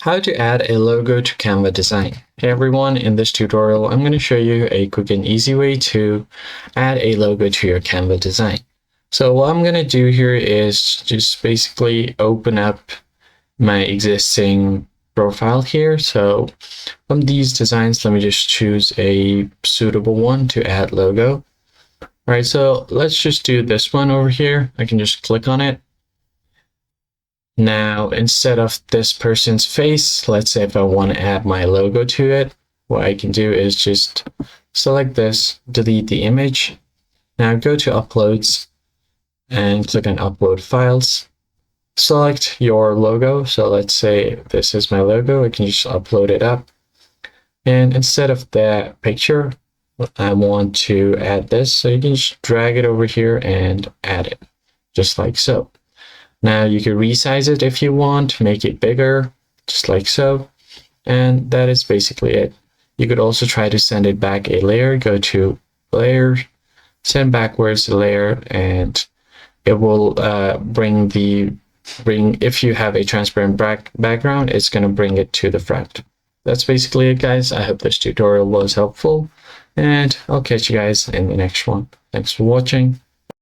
How to add a logo to Canva design. Hey everyone, in this tutorial, I'm going to show you a quick and easy way to add a logo to your Canva design. So what I'm going to do here is just basically open up my existing profile here. So from these designs, let me just choose a suitable one to add logo. All right, so let's just do this one over here. I can just click on it. Now, instead of this person's face, let's say if I want to add my logo to it, what I can do is just select this, delete the image. Now go to Uploads and click on Upload Files. Select your logo. So let's say this is my logo. I can just upload it up. And instead of that picture, I want to add this. So you can just drag it over here and add it, just like so. Now you can resize it if you want, make it bigger, just like so. And that is basically it. You could also try to send it back a layer, go to Layer, send backwards the layer, and it will if you have a transparent background, it's going to bring it to the front. That's basically it, guys. I hope this tutorial was helpful, and I'll catch you guys in the next one. Thanks for watching.